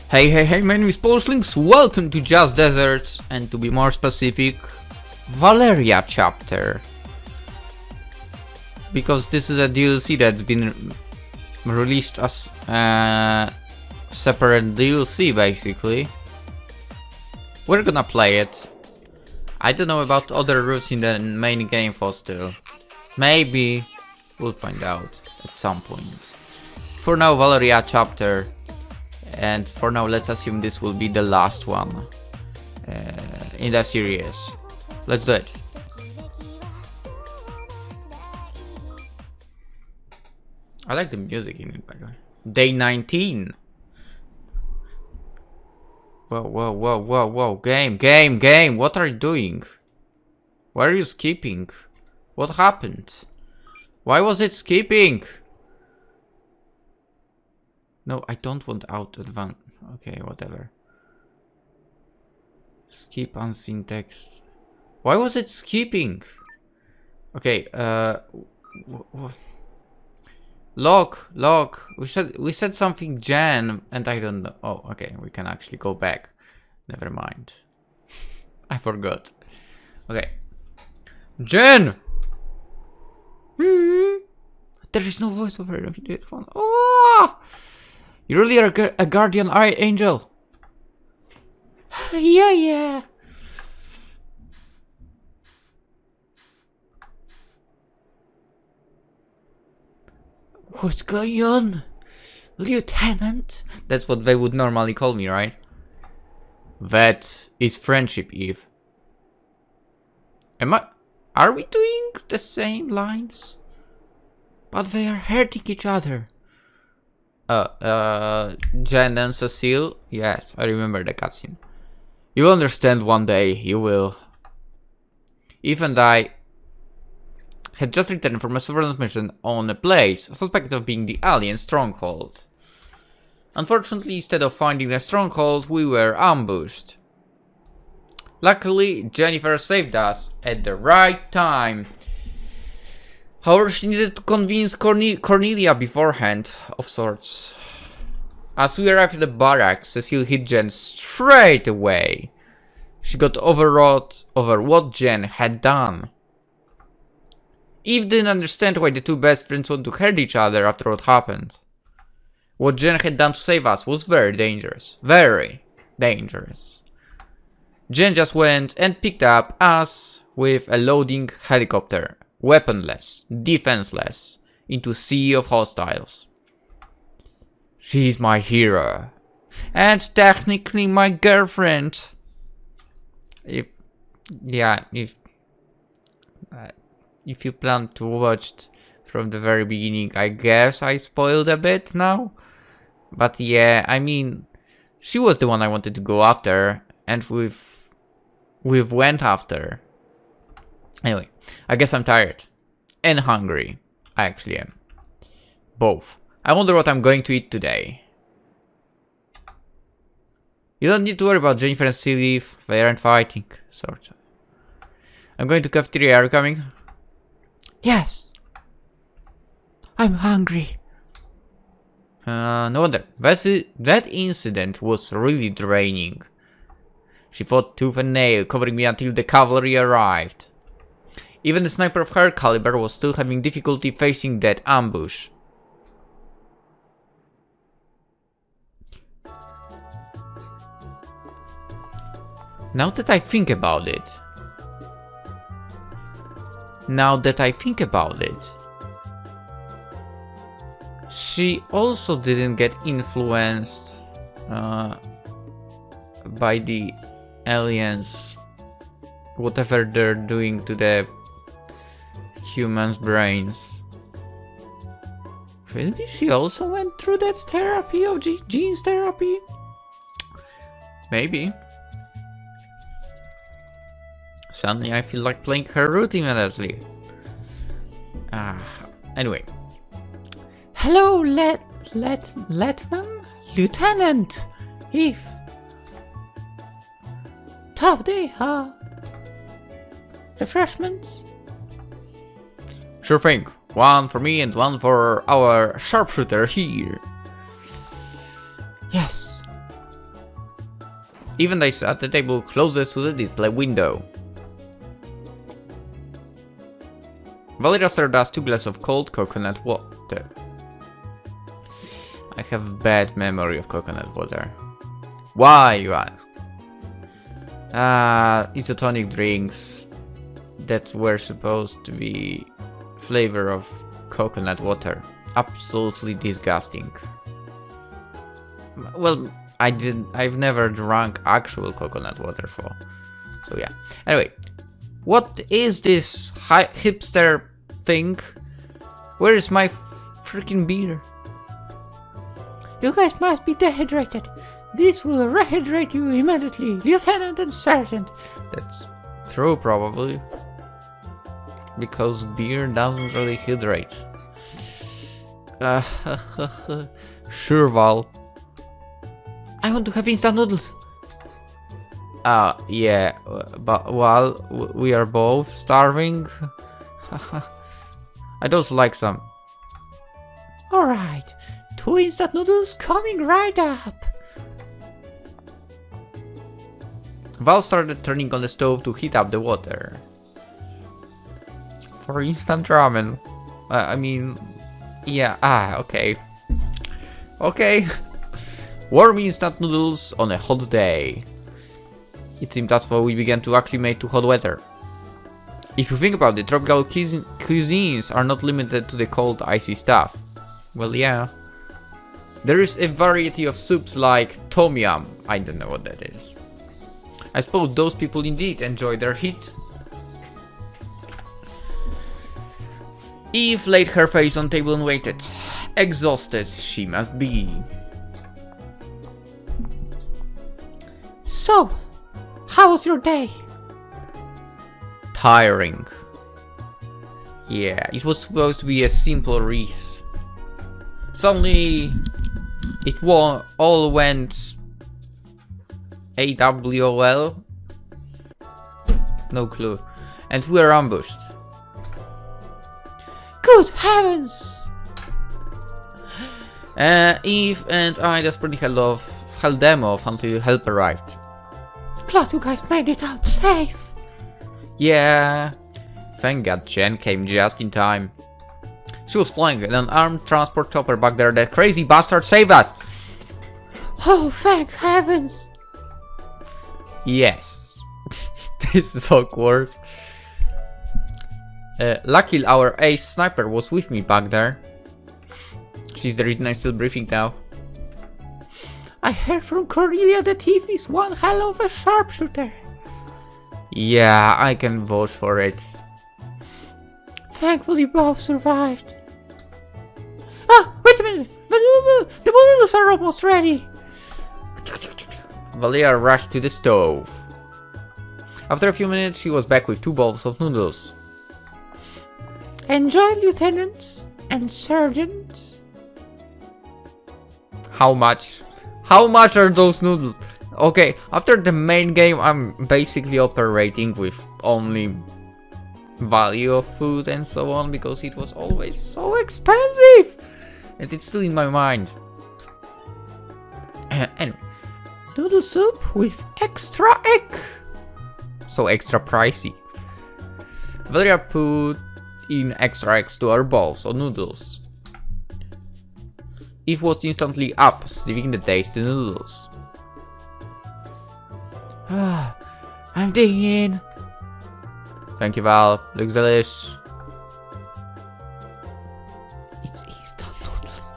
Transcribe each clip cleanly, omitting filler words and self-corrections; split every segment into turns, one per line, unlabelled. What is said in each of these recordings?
Hey, my name is PolishLynx, welcome to Just Deserts, and to be more specific, Valerya Chapter. Because this is a DLC that's been released as a separate DLC, basically. We're gonna play it. I don't know about other routes in the main game for still. Maybe we'll find out at some point. For now, Valerya Chapter. And for now, let's assume this will be the last one in the series. Let's do it. I like the music in it, by the way. Day 19. Whoa. Game. What are you doing? Why are you skipping? What happened? Why was it skipping? No, I don't want out advance. Okay, whatever. Skip unseen text. Why was it skipping? Okay, log. We said something Jen, and I don't know. Oh, okay, we can actually go back. Never mind. I forgot. Okay. Jen! There is no voiceover of the phone. Oh! You really are a guardian angel. Yeah. What's going on? Lieutenant? That's what they would normally call me, right? That is friendship, Eve. Are we doing the same lines? But they are hurting each other. Jen and Cecile? Yes, I remember the cutscene. You'll understand one day, you will. Eve and I had just returned from a surveillance mission on a place suspected of being the alien stronghold. Unfortunately, instead of finding the stronghold, we were ambushed. Luckily, Jennifer saved us at the right time. However, she needed to convince Cornelia beforehand, of sorts. As we arrived at the barracks, Cecile hit Jen straight away. She got overwrought over what Jen had done. Eve didn't understand why the two best friends want to hurt each other after what happened. What Jen had done to save us was very dangerous. Very dangerous. Jen just went and picked up us with a loading helicopter. Weaponless, defenseless, into a sea of hostiles. She's my hero. And technically my girlfriend. If you plan to watch from the very beginning, I guess I spoiled a bit now. But yeah, I mean, she was the one I wanted to go after, and we've went after. Anyway. I guess I'm tired. And hungry. I actually am. Both. I wonder what I'm going to eat today. You don't need to worry about Jennifer and Cecile. They aren't fighting. Sort of. I'm going to cafeteria. Are you coming? Yes. I'm hungry. No wonder. That incident was really draining. She fought tooth and nail, covering me until the cavalry arrived. Even the sniper of her caliber was still having difficulty facing that ambush. Now that I think about it, she also didn't get influenced by the aliens, whatever they're doing to the humans' brains. Maybe she also went through that therapy of genes therapy? Maybe. Suddenly I feel like playing her route immediately. Anyway. Hello, Lieutenant Eve. Tough day, huh? Refreshments? Sure thing. One for me and one for our sharpshooter here. Yes. Even they sat at the table closest to the display window. Valerya served us 2 glasses of cold coconut water. I have bad memory of coconut water. Why, you ask? Isotonic drinks that were supposed to be flavor of coconut water. Absolutely disgusting. Well, I've never drunk actual coconut water so yeah. Anyway, what is this hipster thing? Where is my freaking beer?
You guys must be dehydrated. This will rehydrate you immediately, Lieutenant and Sergeant.
That's true, probably. Because beer doesn't really hydrate. Sure, Val.
I want to have instant noodles.
Yeah, but while we are both starving, I'd also like some.
Alright, 2 instant noodles coming right up.
Val started turning on the stove to heat up the water. For instant ramen. I mean, yeah, okay. Okay. Warm instant noodles on a hot day. It seemed as though we began to acclimate to hot weather. If you think about it, tropical cuisines are not limited to the cold, icy stuff. Well, yeah. There is a variety of soups like tom yum. I don't know what that is. I suppose those people indeed enjoy their heat. Eve laid her face on the table and waited. Exhausted she must be.
So, how was your day?
Tiring. Yeah, it was supposed to be a simple race. Suddenly, it all went AWOL? No clue. And we were ambushed.
Good heavens!
Eve and I desperately held them off until help arrived.
Glad you guys made it out safe.
Yeah. Thank God Jen came just in time. She was flying in an armed transport chopper back there. That crazy bastard saved us!
Oh, thank heavens!
Yes. This is awkward. Luckily our ace sniper was with me back there. She's the reason I'm still breathing now.
I heard from Cornelia that Vifth is one hell of a sharpshooter.
Yeah, I can vouch for it.
Thankfully both survived. Ah, wait a minute! The noodles are almost ready!
Valia rushed to the stove. After a few minutes she was back with 2 bowls of noodles.
Enjoy, Lieutenant and Sergeant.
How much? How much are those noodles? Okay, after the main game I'm basically operating with only value of food and so on because it was always so expensive and it's still in my mind. Anyway,
Noodle soup with extra egg.
So extra pricey. Valia put in extra eggs to our bowls of noodles. Eve was instantly up, sniffing the tasty noodles.
Ah, I'm digging in.
Thank you, Val. Looks delish.
It's instant noodles.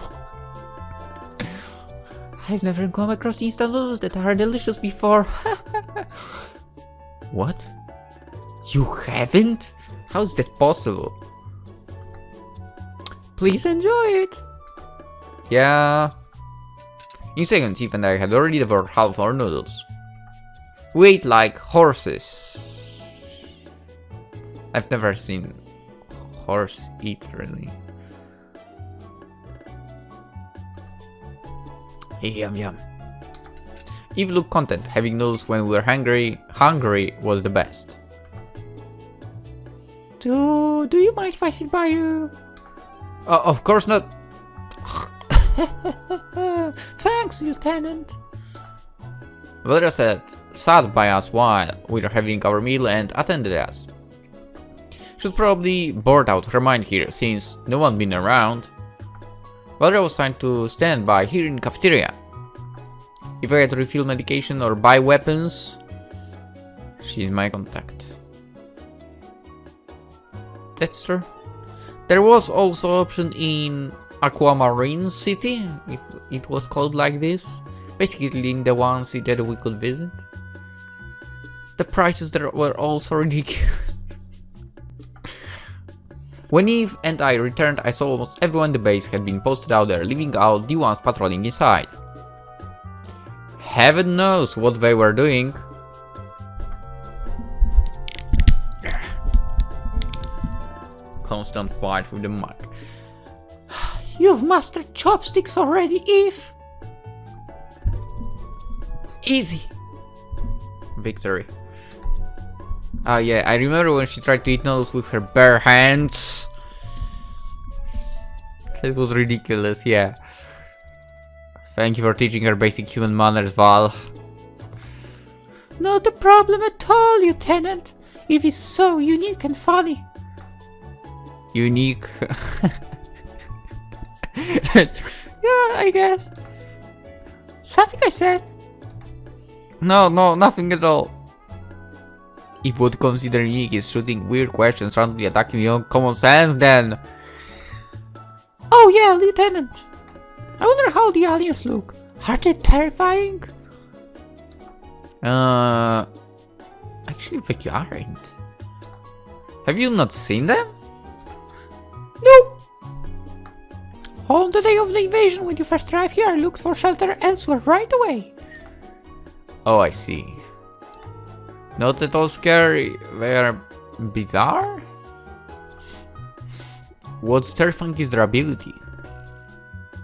I've never come across instant noodles that are delicious before.
What? You haven't? How's that possible?
Please enjoy it.
Yeah. In seconds, Eve and I had already devoured half our noodles. We ate like horses. I've never seen horse eat, really. Yum yum. Eve looked content. Having noodles when we were hungry was the best.
Do you mind if I sit by you?
Of course not.
Thanks, Lieutenant.
Valerya said sat by us while we were having our meal and attended us. Should probably board out her mind here, since no one been around. Valeria was trying to stand by here in cafeteria. If I had to refill medication or buy weapons, she's my contact. That's true. There was also option in Aquamarine City, if it was called like this. Basically in the one city that we could visit. The prices there were also ridiculous. When Eve and I returned, I saw almost everyone in the base had been posted out there, leaving out the ones patrolling inside. Heaven knows what they were doing. Constant fight with the mic.
You've mastered chopsticks already, Eve.
Easy. Victory. Ah yeah, I remember when she tried to eat noodles with her bare hands. That was ridiculous, yeah. Thank you for teaching her basic human manners, Val.
Not a problem at all, Lieutenant. Eve is so unique and funny.
Unique.
Yeah, I guess. Something I said.
No, nothing at all. If what consider unique is shooting weird questions randomly attacking your own common sense, then...
Oh yeah, Lieutenant. I wonder how the aliens look. Are they terrifying?
Actually, they aren't. Have you not seen them?
Nope. On the day of the invasion, when you first arrived here, I looked for shelter elsewhere right away.
Oh, I see. Not at all scary, they are bizarre? What's terrifying is their ability.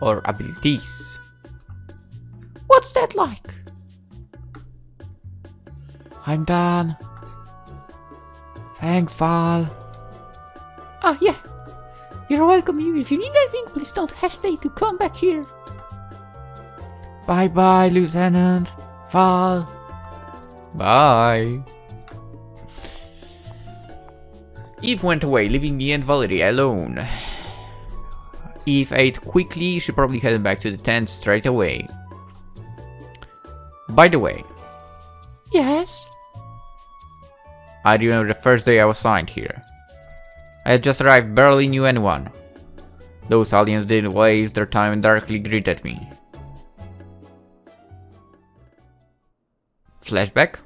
Or abilities.
What's that like?
I'm done. Thanks, Val.
Ah, yeah. You're welcome. If you need anything, please don't hesitate to come back here.
Bye-bye, Lieutenant. Val. Bye. Eve went away, leaving me and Valeria alone. Eve ate quickly, she probably headed back to the tent straight away. By the way.
Yes?
I remember the first day I was signed here. I had just arrived, barely knew anyone. Those aliens didn't waste their time and darkly greeted me. Flashback?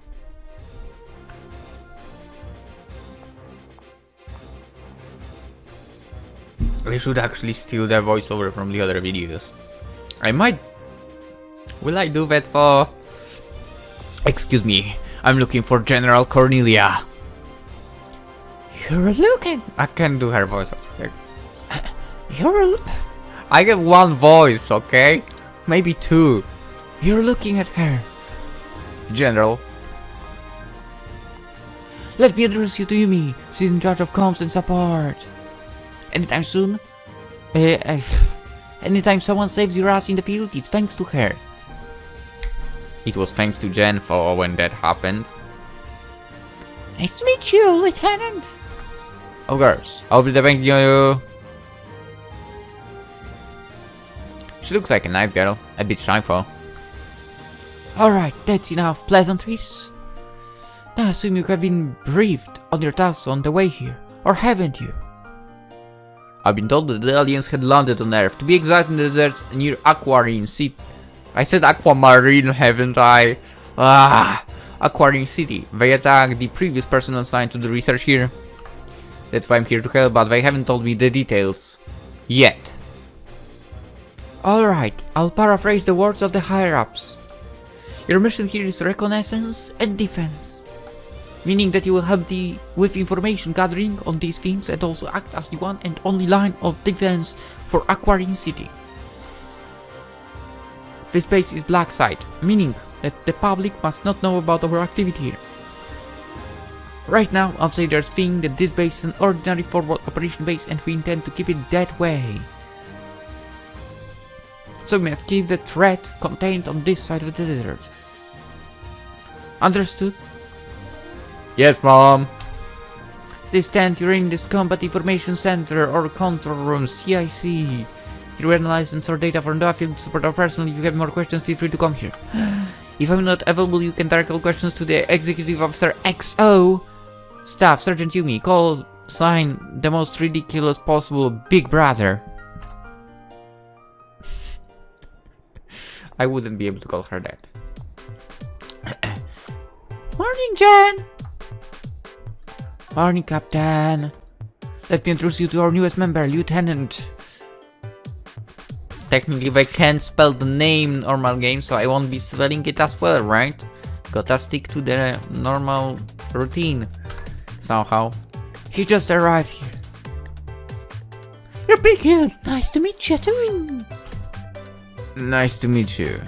I should actually steal the voiceover from the other videos. I might... Will I do that for... Excuse me, I'm looking for General Cornelia.
You're looking...
I can do her voice.
You're...
I have one voice, okay? Maybe two.
You're looking at her.
General.
Let me introduce you to Yumi. She's in charge of comms and support. Anytime soon? Anytime someone saves your ass in the field, it's thanks to her.
It was thanks to Jen for when that happened.
Nice to meet you, Lieutenant.
Of course, I'll be depending on you. She looks like a nice girl, a bit shy for.
Alright, that's enough pleasantries. Now I assume you have been briefed on your tasks on the way here, or haven't you?
I've been told that the aliens had landed on Earth, to be exact in the deserts near Aquamarine City. I said Aquamarine, haven't I? Aquamarine City. They attacked the previous person assigned to the research here. That's why I'm here to help, but they haven't told me the details. Yet.
Alright, I'll paraphrase the words of the higher-ups. Your mission here is reconnaissance and defense. Meaning that you will help with information gathering on these themes and also act as the one and only line of defense for Aquamarine City. This base is black site, meaning that the public must not know about our activity here. Right now, outsiders think that this base is an ordinary forward operation base and we intend to keep it that way. So we must keep the threat contained on this side of the desert. Understood?
Yes, Mom.
This tent, you're in this Combat Information Center or Control Room, CIC. Here we analyze and sort data for the field support our personnel. If you have more questions, feel free to come here. If I'm not available, you can direct all questions to the Executive Officer XO. Staff, Sergeant Yumi, call sign the most ridiculous possible Big Brother.
I wouldn't be able to call her that.
Morning, Jen. Morning, Captain. Let me introduce you to our newest member, Lieutenant.
Technically, I can't spell the name normal game, so I won't be spelling it as well, right? Gotta stick to the normal routine somehow.
He just arrived here. You're pretty good. Nice to meet you too.
Nice to meet you.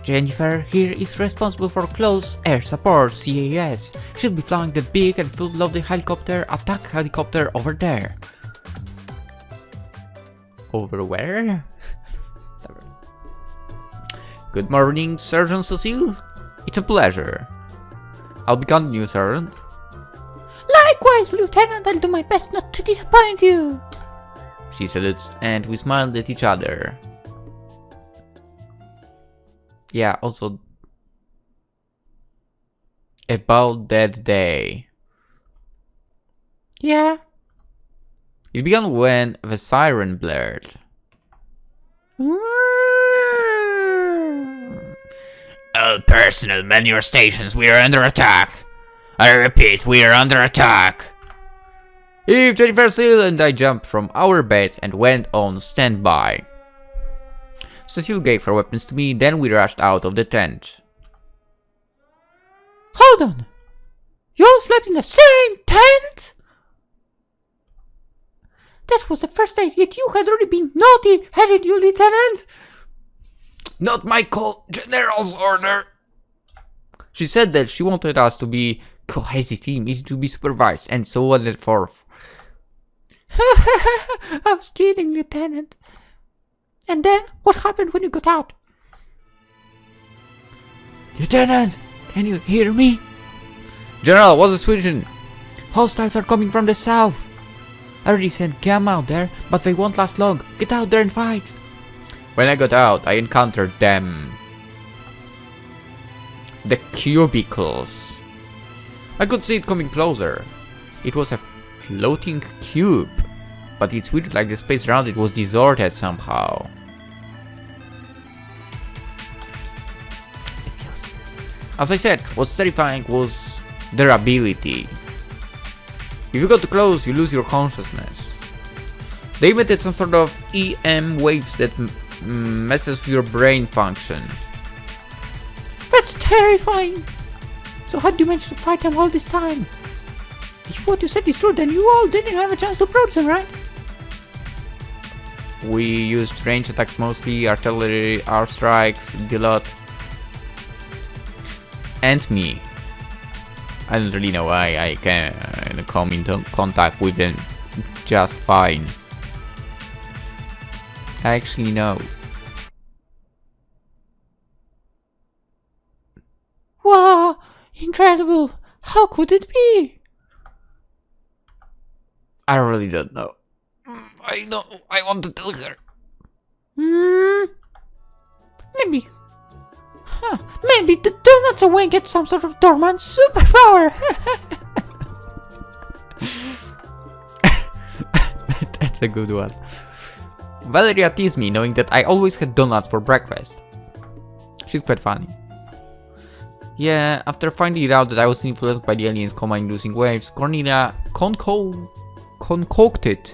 Jennifer here is responsible for close air support, CAS. She'll be flying the big and full-loaded helicopter, attack helicopter over there.
Over where? Good morning, Sergeant Cecile. It's a pleasure. I'll be continuing, Sergeant.
Likewise, Lieutenant. I'll do my best not to disappoint you.
She salutes, and we smiled at each other. Yeah, also about that day.
Yeah.
It began when the siren blared. All personnel, man your stations, we are under attack. I repeat, we are under attack. Eve, Jennifer, Cecile, and I jumped from our beds and went on standby. Cecile gave her weapons to me, then we rushed out of the tent.
Hold on! You all slept in the same tent? That was the first night, yet you had already been naughty, hadn't you, Lieutenant?
Not my call, General's order. She said that she wanted us to be cohesive team, easy to be supervised, and so on and forth.
I was kidding, Lieutenant. And then, what happened when you got out? Lieutenant, can you hear me?
General, what's the situation?
Hostiles are coming from the south. I already sent Gamma out there, but they won't last long. Get out there and fight.
When I got out, I encountered them. The cubicles. I could see it coming closer. It was a floating cube, but it's weird, like the space around it was distorted somehow. As I said, what's terrifying was their ability. If you got too close, you lose your consciousness. They emitted some sort of EM waves that messes with your brain function.
That's terrifying. So how did you manage to fight them all this time? If what you said is true, then you all didn't have a chance to approach them, right?
We used range attacks mostly, artillery, airstrikes, Dilot, and me. I don't really know why I can come into contact with them just fine. I actually know.
Wow, incredible! How could it be?
I really don't know. I know. I want to tell her.
Maybe. Maybe the donuts away get some sort of dormant superpower.
That's a good one. Valeria teased me, knowing that I always had donuts for breakfast. She's quite funny. Yeah, after finding out that I was influenced by the aliens' command-inducing waves, Cornelia concocted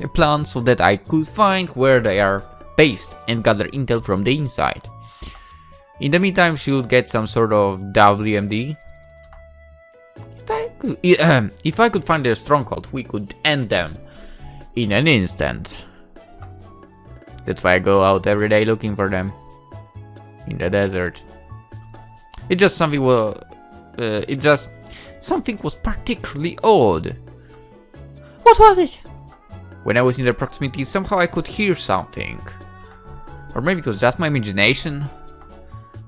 a plan so that I could find where they are based and gather intel from the inside. In the meantime, she would get some sort of WMD. If I could find their stronghold, we could end them in an instant. That's why I go out every day looking for them in the desert. Something was particularly odd.
What was it?
When I was in their proximity, somehow I could hear something. Or maybe it was just my imagination.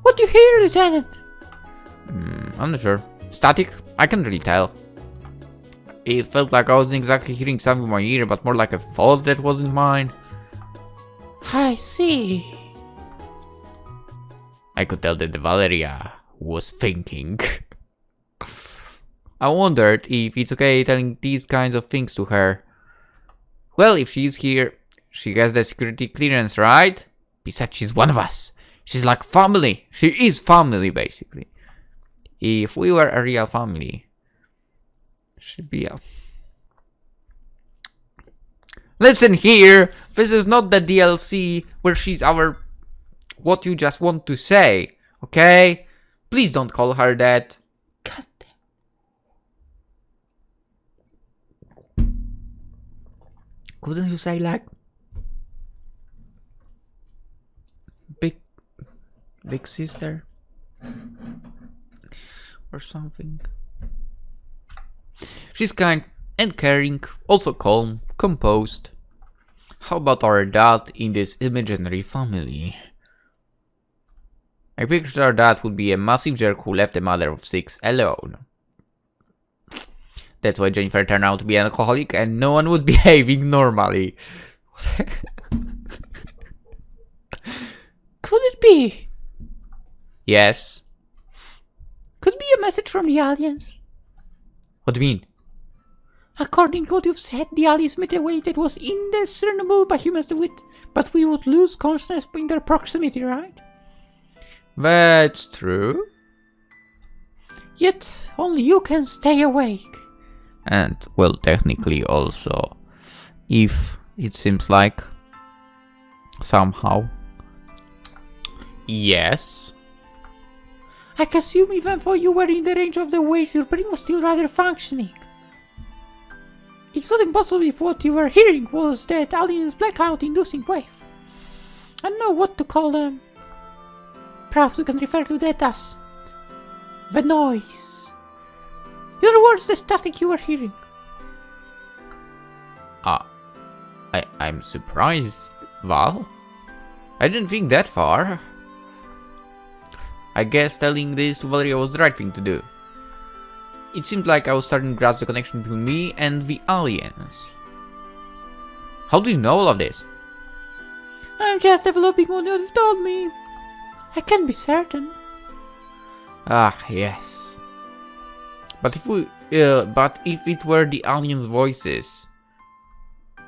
What do you hear, Lieutenant?
I'm not sure. Static? I can't really tell. It felt like I wasn't exactly hearing something in my ear, but more like a thought that wasn't mine.
I see.
I could tell that Valeria was thinking. I wondered if it's okay telling these kinds of things to her. Well, if she's here, she has the security clearance, right? Besides, she's one of us. She's like family. She is family, basically. If we were a real family, she'd be a... Listen here, this is not the DLC where she's our... what you just want to say, okay? Please don't call her that.
God damn. Couldn't you say like... Big sister? Or something.
She's kind and caring, also calm, composed. How about our dad in this imaginary family? I pictured our dad would be a massive jerk who left a mother of 6 alone. That's why Jennifer turned out to be an alcoholic and no one was behaving normally.
Could it be?
Yes.
Could be a message from the aliens.
What do you mean?
According to what you've said, the aliens made a way that was indiscernible by humans to it, but we would lose consciousness in their proximity, right?
That's true.
Yet, only you can stay awake.
And, well, technically also, if it seems like, somehow. Yes.
I can assume even though you were in the range of the waves, your brain was still rather functioning. It's not impossible if what you were hearing was that alien's blackout-inducing wave. I don't know what to call them. Perhaps we can refer to that as the noise. In other words, the static you were hearing.
I'm surprised, Val. I didn't think that far. I guess telling this to Valeria was the right thing to do. It seemed like I was starting to grasp the connection between me and the aliens. How do you know all of this?
I'm just developing what you've told me. I can't be certain.
Ah, yes. But if it were the aliens' voices,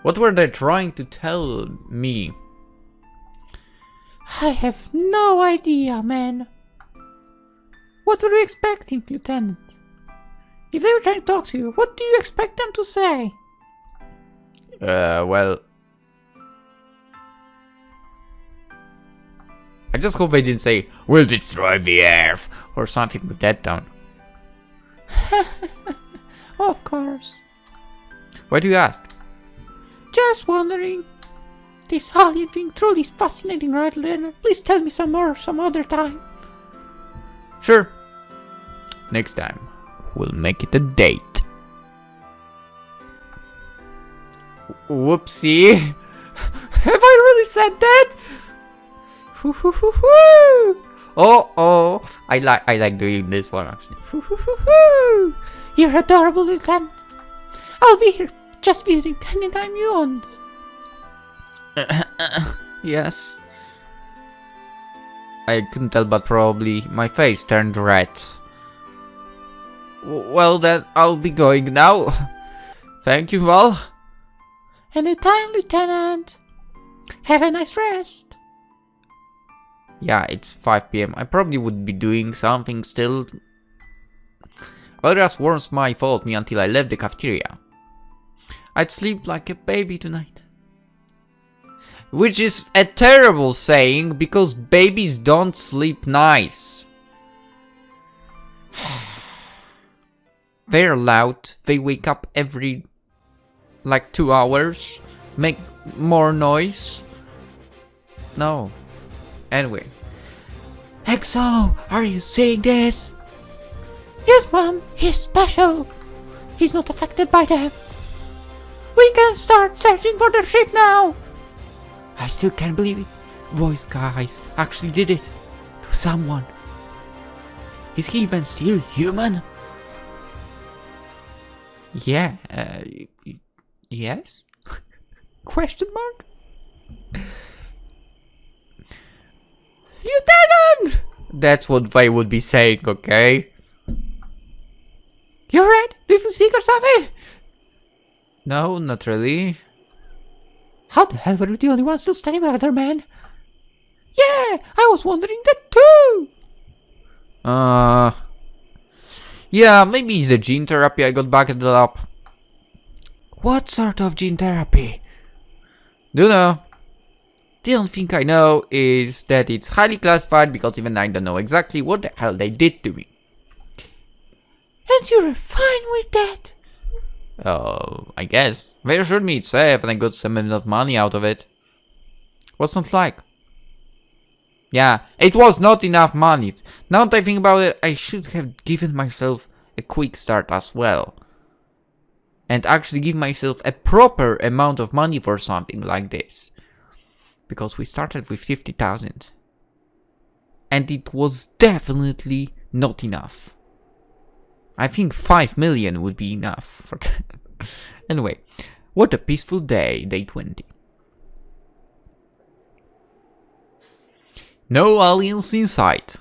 what were they trying to tell me?
I have no idea, man. What were you expecting, Lieutenant? If they were trying to talk to you, what do you expect them to say?
Well... I just hope they didn't say, "We'll destroy the Earth," or something with that tone.
Of course.
Why do you ask?
Just wondering. This alien thing truly is fascinating, right, Leonard? Please tell me some more some other time.
Sure. Next time, we'll make it a date. Whoopsie. Have I really said that? Oh, I like doing this one actually.
You're adorable, Lieutenant. I'll be here, just visiting anytime you want.
Yes. I couldn't tell, but probably my face turned red. Well then, I'll be going now. Thank you, Val.
Anytime, Lieutenant. Have a nice rest.
Yeah, it's 5 PM. I probably would be doing something still. Valeria's words might followed me until I left the cafeteria. I'd sleep like a baby tonight. Which is a terrible saying, because babies don't sleep nice. They're loud, they wake up every like 2 hours, make more noise. No. Anyway.
EXO, are you seeing this? Yes, Mom, he's special. He's not affected by them. We can start searching for the ship now. I still can't believe it. Voice guys actually did it to someone. Is he even still human?
Yeah, yes?
Question mark? Lieutenant!
That's what they would be saying, okay?
You alright? Do you feel sick or something?
No, not really.
How the hell were you the only one still standing back there, man? Yeah, I was wondering that too!
Yeah, maybe it's the gene therapy I got back at the lab.
What sort of gene therapy?
Don't know. The only thing I know is that it's highly classified because even I don't know exactly what the hell they did to me.
And you're fine with that?
I guess. They assured me it's safe and I got some enough money out of it. What's not like? Yeah, it was not enough money. Now that I think about it, I should have given myself a quick start as well. And actually give myself a proper amount of money for something like this. Because we started with 50,000. And it was definitely not enough. I think 5 million would be enough for that. Anyway, what a peaceful day, day 20. No aliens in sight.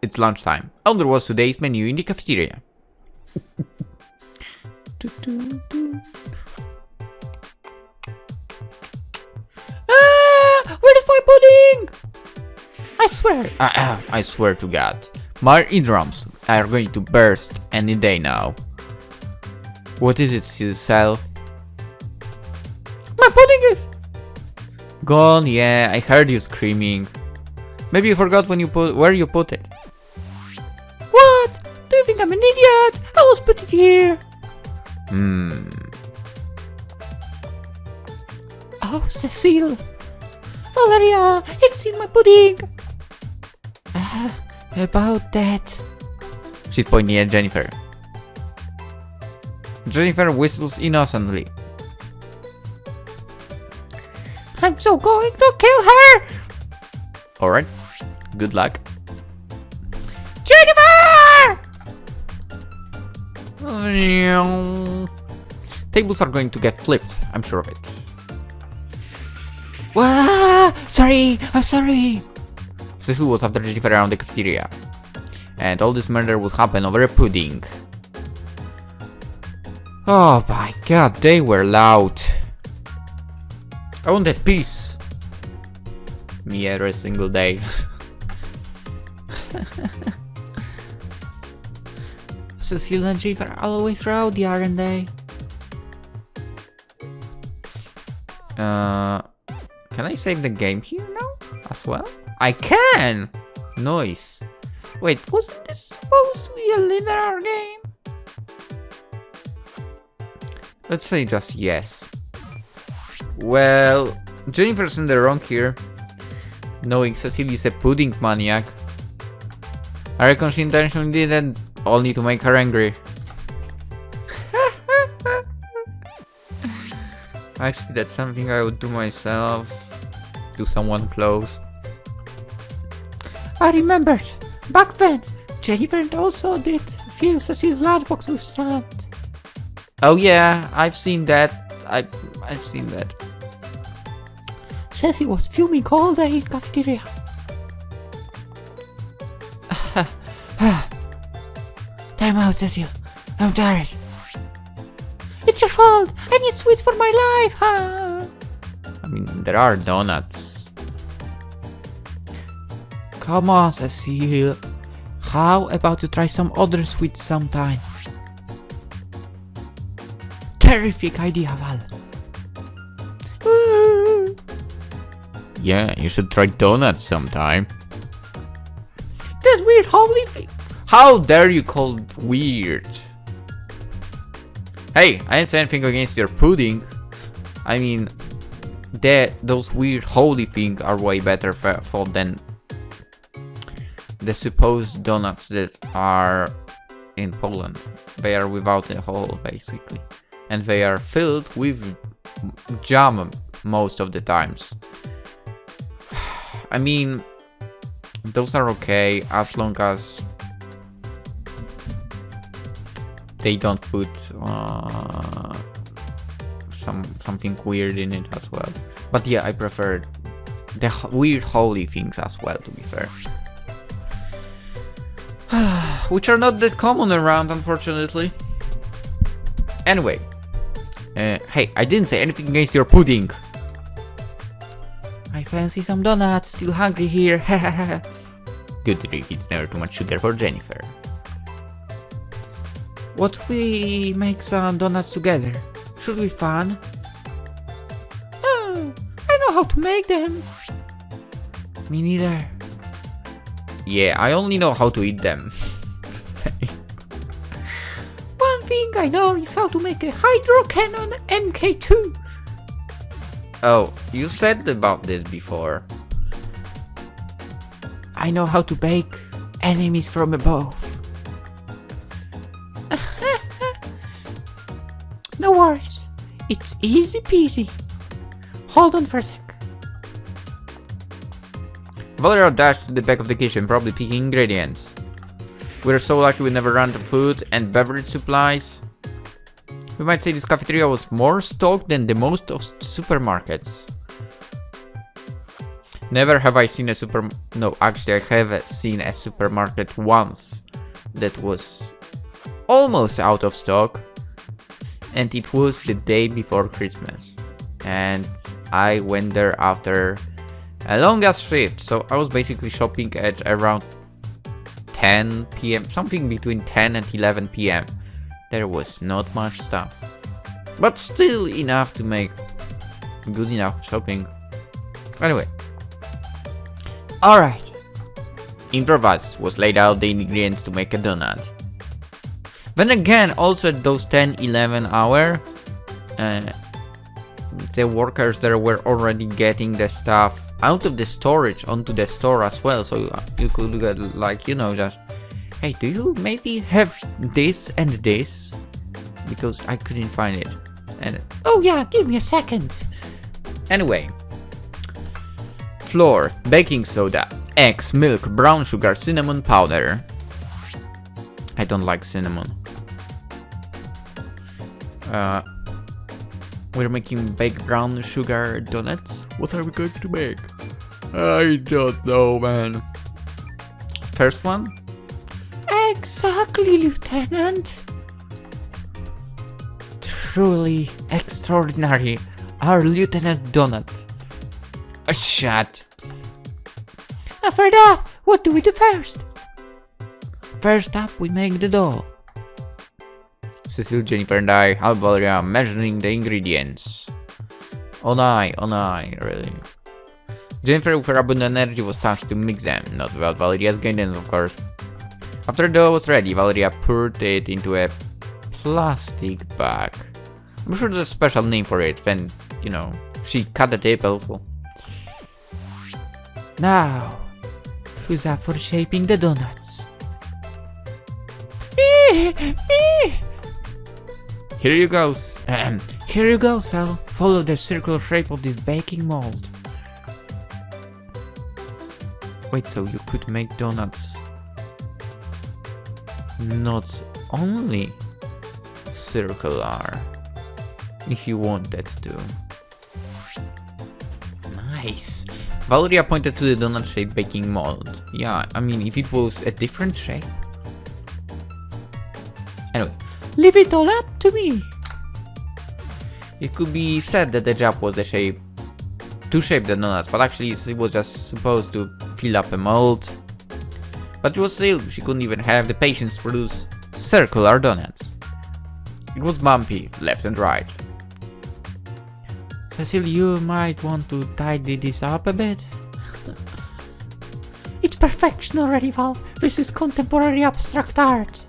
It's lunchtime. And there was today's menu in the cafeteria.
Where is my pudding?
I swear to God. My eardrums are going to burst any day now. What is it, Cell?
My pudding is...
Gone, yeah, I heard you screaming. Maybe you forgot where you put it.
What? Do you think I'm an idiot? I always put it here. Oh, Cecile. Valeria, you've seen my pudding. About that.
She's pointing at Jennifer. Jennifer whistles innocently.
I'm so going to kill her.
Alright, good luck.
Jennifer!
Tables are going to get flipped, I'm sure of it.
Sorry, I'm sorry.
Cecil was after Jennifer around the cafeteria. And all this murder would happen over a pudding. Oh my god, they were loud. I want that peace. Me every single day.
Cecile and Jennifer are always rowdy, aren't they?
Can I save the game here now as well? I can! Nice. Wait, wasn't this supposed to be a linear game? Let's say just yes. Well, Jennifer's in the wrong here. Knowing Cecile is a pudding maniac. I reckon she intentionally did it only to make her angry. Actually, that's something I would do myself. To someone close.
I remembered. Back then, Jennifer also did fill Cecile's lunchbox with sand.
Oh yeah, I've seen that. I've seen that.
Cecile was fuming all day in cafeteria. Time out, Cecile. I'm tired. It's your fault. I need sweets for my life.
I mean, there are donuts.
Come on, Cecile. How about you try some other sweets sometime? Terrific idea, Val.
Yeah, you should try donuts sometime.
That weird holy thing.
How dare you call it weird? Hey, I didn't say anything against your pudding. I mean, those weird holy things are way better for than the supposed donuts that are in Poland. They are without a hole, basically. And they are filled with jam most of the times. I mean, Those are okay as long as they don't put something weird in it as well. But yeah, I prefer the weird holy things as well, to be fair. Which are not that common around, unfortunately. Anyway. Hey, I didn't say anything against your pudding.
I fancy some donuts, still hungry here.
Good grief, it's never too much sugar for Jennifer.
What if we make some donuts together? Should be fun. Oh, I know how to make them. Me neither.
Yeah, I only know how to eat them.
One thing I know is how to make a hydro cannon MK2.
Oh, you said about this before.
I know how to bake enemies from above. No worries, it's easy peasy. Hold on for a sec.
Valeria dashed to the back of the kitchen, probably picking ingredients. We're so lucky we never ran out of food and beverage supplies. We might say this cafeteria was more stocked than the most of supermarkets. Never have I seen a No, actually I have seen a supermarket once that was almost out of stock. And it was the day before Christmas. And I went there after a long ass shift. So I was basically shopping at around 10 PM. Something between 10 and 11 PM. There was not much stuff. But still enough to make good enough shopping. Anyway.
Alright.
Improvise was laid out the ingredients to make a donut. Then again, also at those 10-11 hour, the workers there were already getting the stuff out of the storage onto the store as well. So you could get like, you know, just, hey, do you maybe have this and this? Because I couldn't find it. And
oh yeah, give me a second.
Anyway. Flour, baking soda, eggs, milk, brown sugar, cinnamon powder. I don't like cinnamon. We're making baked brown sugar donuts. What are we going to make? I don't know, man. First one?
Exactly, Lieutenant.
Truly extraordinary. Our Lieutenant Donut. A shot.
After that, what do we do first?
First up, we make the dough. Cecil, Jennifer, and I, help Valeria measuring the ingredients. On I, really. Jennifer, with her abundant energy, was tasked to mix them, not without Valeria's guidance, of course. After the dough was ready, Valeria poured it into a plastic bag. I'm sure there's a special name for it, then, you know, she cut the tape also.
Now, who's up for shaping the donuts?
Here you go.
Here you go, Sal. Follow the circular shape of this baking mold.
Wait, so you could make donuts not only circular, if you wanted to. Nice. Valeria pointed to the donut-shaped baking mold. Yeah, I mean, if it was a different shape. Anyway.
Leave it all up to me.
It could be said that the job was to shape the donuts, but actually it was just supposed to fill up a mold. But it was still, she couldn't even have the patience to produce circular donuts. It was bumpy, left and right.
Cecil, you might want to tidy this up a bit. It's perfection already, Val. This is contemporary abstract art.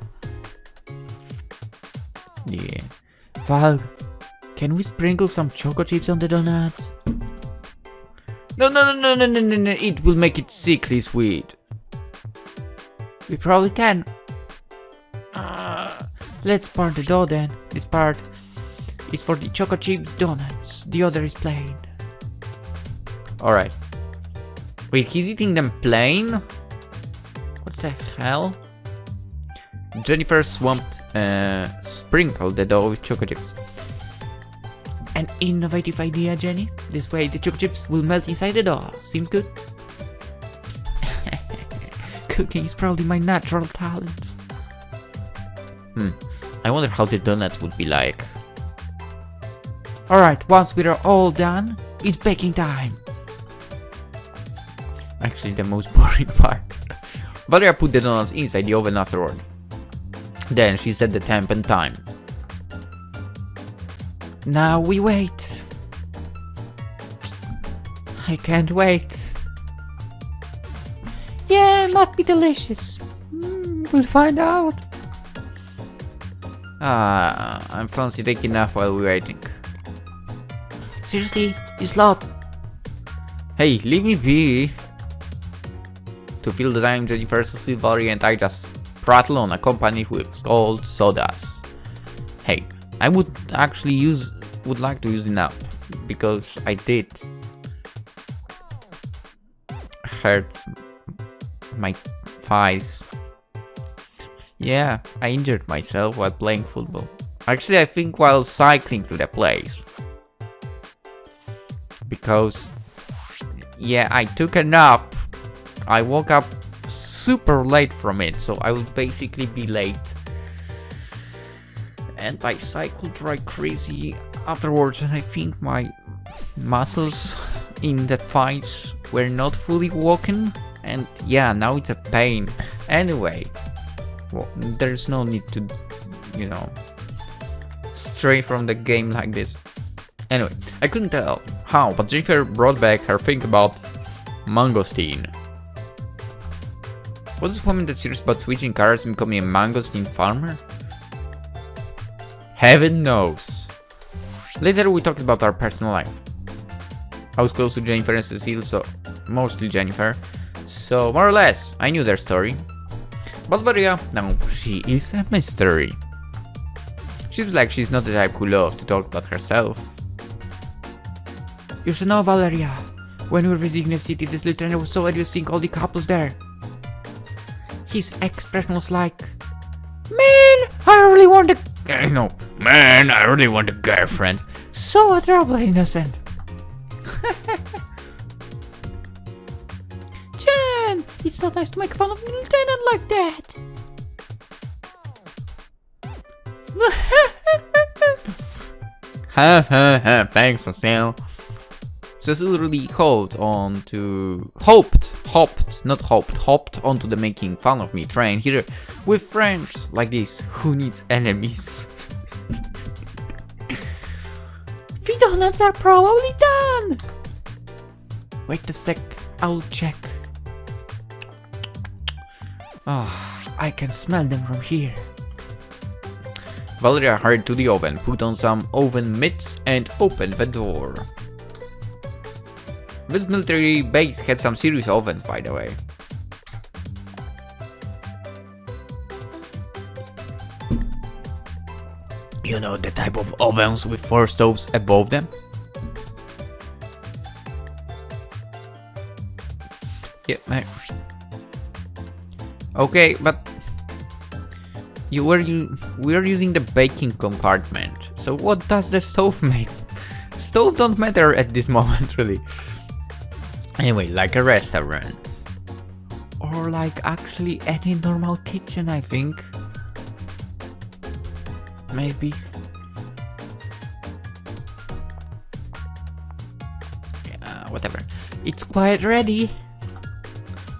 Yeah.
Val, can we sprinkle some choco chips on the donuts?
No, it will make it sickly sweet.
We probably can. Let's pour the dough then. This part is for the choco chips donuts. The other is plain.
Alright. Wait, he's eating them plain? the hell? Jennifer sprinkled the dough with choco chips.
An innovative idea, Jenny. This way the choco chips will melt inside the dough. Seems good? Cooking is probably my natural talent.
I wonder how the donuts would be like.
Alright, once we are all done, it's baking time.
Actually, the most boring part. Valeria put the donuts inside the oven afterward. Then she set the temp and time.
Now we wait. I can't wait. Yeah, it must be delicious. We'll find out.
I'm fancy taking nap while we're waiting.
Seriously, you slut.
Hey, leave me be. To fill the time, Jennifer, Cecile, Valerie, and I just prattle on, accompanied with cold sodas. Hey, I would like to use the nap because I did hurt my thighs. Yeah, I injured myself while playing football. Actually, I think while cycling to the place. Because, yeah, I took a nap. I woke up super late from it, so I will basically be late. And I cycled like crazy afterwards, and I think my muscles in that fight were not fully woken. And yeah, now it's a pain. Anyway, well, there's no need to, stray from the game like this. Anyway, I couldn't tell how, but Jennifer brought back her think about mangosteen. Was this woman that serious about switching careers and becoming a mangosteen farmer? Heaven knows. Later we talked about our personal life. I was close to Jennifer and Cecile, so mostly Jennifer. So more or less, I knew their story. But Valeria, now she is a mystery. Seems like she's not the type who loves to talk about herself.
You should know, Valeria. When we were visiting the city, this lieutenant was so envious seeing all the couples there. His expression was like, "Man, I really want a..."
No, man, I really want a girlfriend.
So adorable and innocent. Jen, it's not nice to make fun of the lieutenant like that.
Thanks, Cecile. Cecile really hopped onto the making fun of me train here with friends like this. Who needs enemies?
The donuts are probably done. Wait a sec, I'll check. Oh, I can smell them from here.
Valeria hurried to the oven, put on some oven mitts, and opened the door. This military base had some serious ovens, by the way. You know, the type of ovens with 4 stoves above them? Yeah, okay, but we are using the baking compartment. So what does the stove make? Stove don't matter at this moment, really. Anyway, like a restaurant.
Or like actually any normal kitchen, I think. Maybe.
Yeah, whatever.
It's quite ready.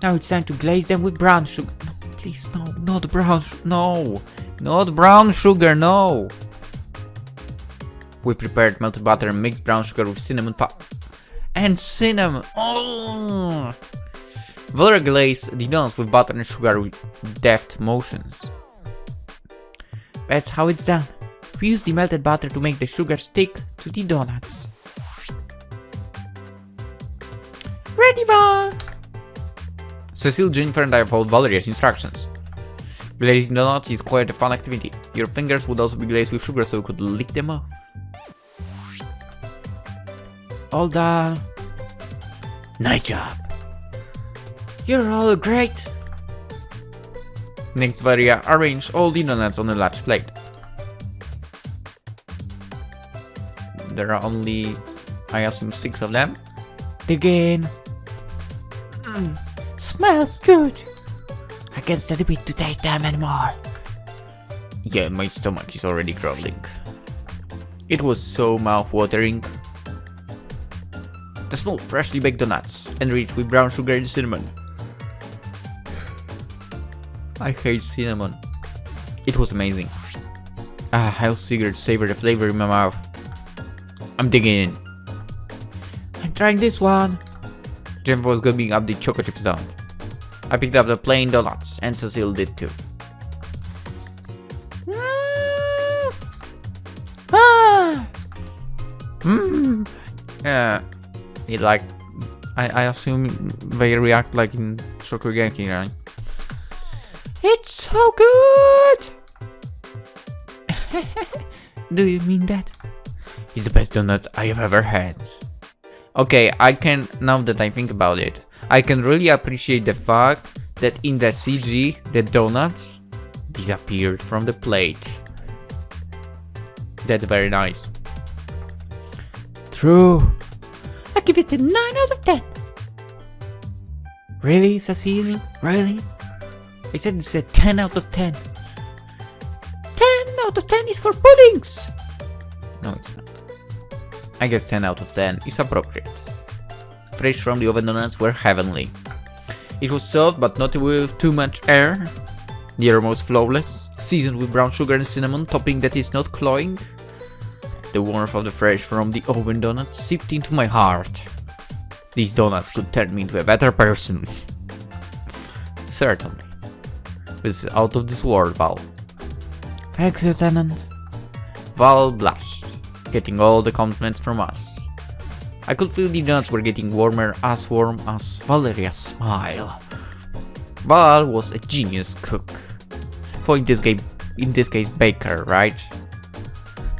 Now it's time to glaze them with brown sugar. No, please, no, not brown.
No, not brown sugar, no. We prepared melted butter and mixed brown sugar with cinnamon and cinnamon. Oh! Valeria glazed the donuts with butter and sugar with deft motions.
That's how it's done. We use the melted butter to make the sugar stick to the donuts. Ready, Val!
Cecile, Jennifer, and I followed Valeria's instructions. Glazing donuts is quite a fun activity. Your fingers would also be glazed with sugar so you could lick them off.
All done.
Nice job.
You're all great.
Next, Valerya, arrange all the donuts on a large plate. There are only, I assume, 6 of them.
Dig in. Smells good. I can't stand wait to taste them anymore.
Yeah, my stomach is already growling. It was so mouth-watering. The small freshly baked donuts, enriched with brown sugar and cinnamon. I hate cinnamon. It was amazing. I also eager to savor the flavor in my mouth. I'm digging in.
I'm trying this one.
Jeff was gobbling up the choco chip sound. I picked up the plain donuts, and Cecile did too. It like, I assume they react like in Shokugeki, right?
It's so good! Do you mean that?
It's the best donut I have ever had. Okay, now that I think about it, I can really appreciate the fact that in the CG, the donuts disappeared from the plate. That's very nice.
True. I give it a 9 out of 10. Really, Cecile? Really? I said it's a 10 out of 10. 10 out of 10 is for puddings!
No, it's not. I guess 10 out of 10 is appropriate. Fresh from the oven donuts were heavenly. It was soft but not with too much air. The aroma was flawless, seasoned with brown sugar and cinnamon, topping that is not cloying. The warmth of the fresh from the oven donuts seeped into my heart. These donuts could turn me into a better person. Certainly. This is out of this world, Val.
Thanks, Lieutenant.
Val blushed, getting all the compliments from us. I could feel the donuts were getting warm as Valerya's smile. Val was a genius cook. For in this case, baker, right?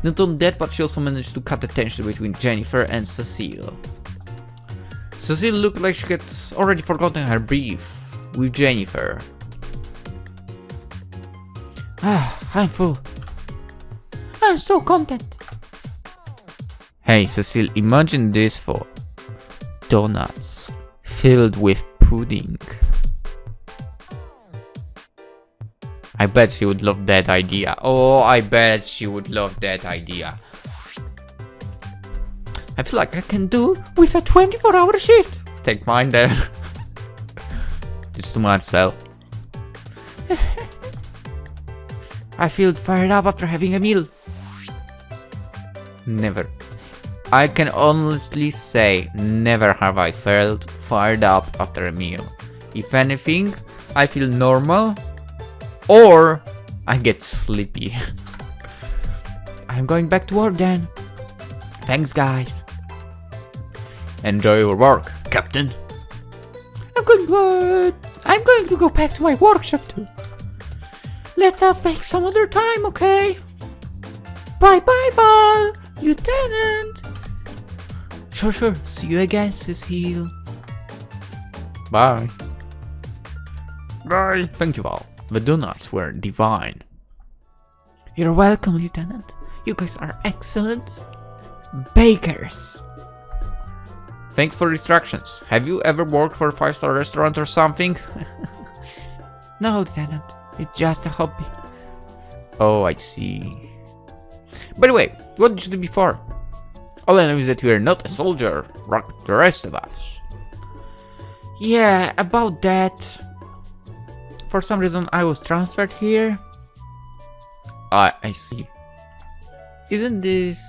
Not only that, but she also managed to cut the tension between Jennifer and Cecile. Cecile looked like she had already forgotten her beef with Jennifer.
I'm full. I'm so content.
Hey, Cecile, imagine this for donuts filled with pudding. I bet she would love that idea. Oh, I bet she would love that idea.
I feel like I can do with a 24-hour shift.
Take mine then. It's too much, Sel.
I feel fired up after having a meal.
Never. I can honestly say, never have I felt fired up after a meal. If anything, I feel normal, or I get sleepy.
I'm going back to work then. Thanks, guys.
Enjoy your work, Captain.
I'm going to go back to my workshop too. Let us make some other time, okay? Bye-bye, Val, Lieutenant. Sure. See you again, Cecile.
Bye. Bye. Thank you, Val. The donuts were divine.
You're welcome, Lieutenant. You guys are excellent bakers.
Thanks for instructions. Have you ever worked for a 5-star restaurant or something?
No, Lieutenant. It's just a hobby.
Oh, I see. By the way, what did you do before? All I know is that you are not a soldier, like the rest of us.
Yeah, about that. For some reason I was transferred here.
I see.
Isn't this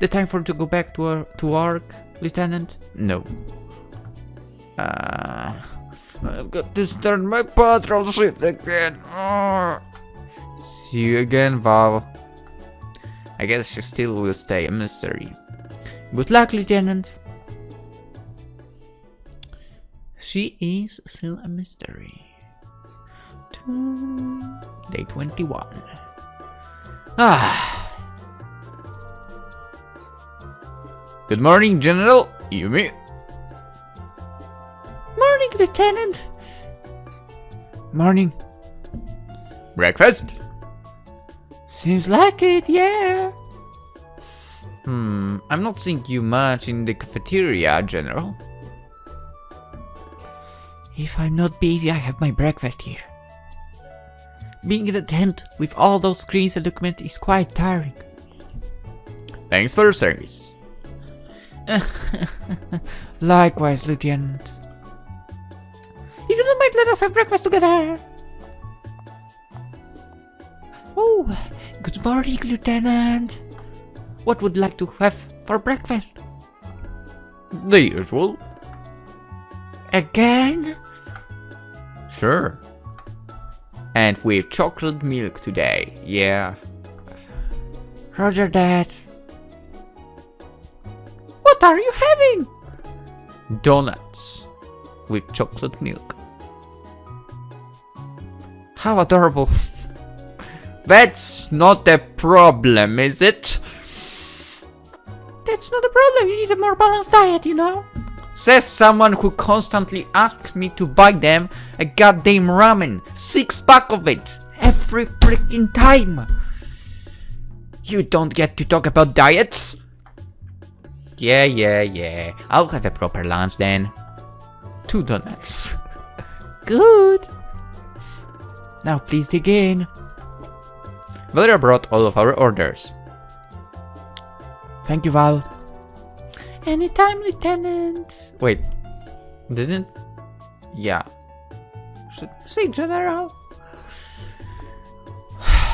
the time for to go back to work, Lieutenant?
No.
I've got to start my patrol shift again.
See you again, Val. I guess she still will stay a mystery.
Good luck, Lieutenant.
She is still a mystery. Day 21. Good morning, General. Yumi.
Morning, Lieutenant. Morning.
Breakfast?
Seems like it, yeah.
I'm not seeing you much in the cafeteria, General.
If I'm not busy, I have my breakfast here. Being in a tent with all those screens and documents is quite tiring.
Thanks for your service.
Likewise, Lieutenant. If you don't mind, let us have breakfast together. Oh, good morning, Lieutenant. What would you like to have for breakfast?
The usual.
Again?
Sure. And with chocolate milk today, yeah.
Roger that. What are you having?
Donuts with chocolate milk.
How adorable.
That's not a problem, is it?
That's not a problem, you need a more balanced diet, you know?
Says someone who constantly asks me to buy them a goddamn ramen. 6-pack of it.
Every freaking time.
You don't get to talk about diets? Yeah. I'll have a proper lunch then. 2 donuts.
Good. Now please dig in.
Valeria brought all of our orders.
Thank you, Val. Anytime, Lieutenant.
Wait, didn't? Yeah.
Should say General.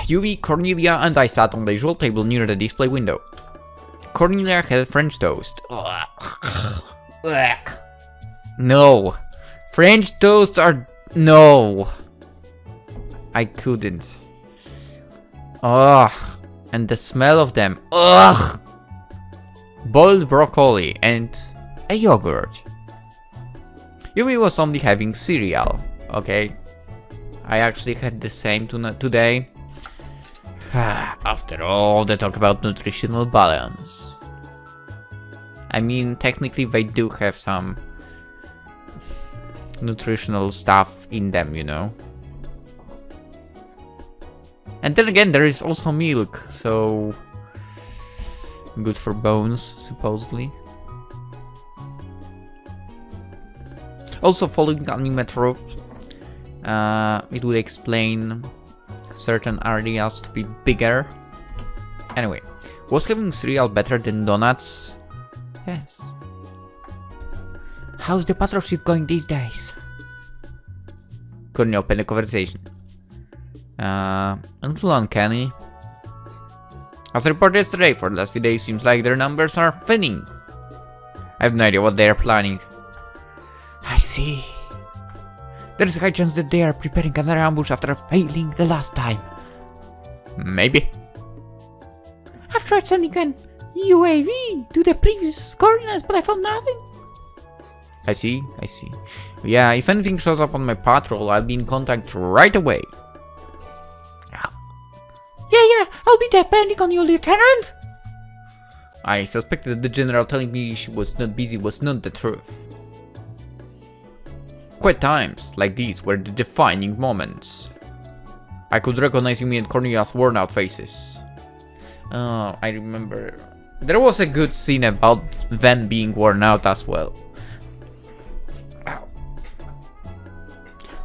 Yumi, Cornelia, and I sat on the usual table near the display window. Cornelia had French toast. No. French toasts are... No. I couldn't. Ugh. And the smell of them. Ugh. Boiled broccoli and a yogurt. Yumi was only having cereal. Okay. I actually had the same today. After all the talk about nutritional balance. I mean, technically they do have some nutritional stuff in them, you know. And then again, there is also milk, so good for bones, supposedly. Also, following anime trope, it would explain certain areas to be bigger. Anyway, was having cereal better than donuts?
Yes. How's the patrol shift going these days?
Couldn't open the conversation. A little uncanny. As reported yesterday, for the last few days, seems like their numbers are thinning. I have no idea what they are planning.
I see. There's a high chance that they are preparing another ambush after failing the last time.
Maybe.
I've tried sending an UAV to the previous coordinates, but I found nothing.
I see. Yeah, if anything shows up on my patrol, I'll be in contact right away.
Yeah, I'll be depending on you, Lieutenant.
I suspected that the general telling me she was not busy was not the truth. Quite times like these were the defining moments. I could recognize Yumi and Cornelia's worn out faces. Oh, I remember. There was a good scene about them being worn out as well. Ow.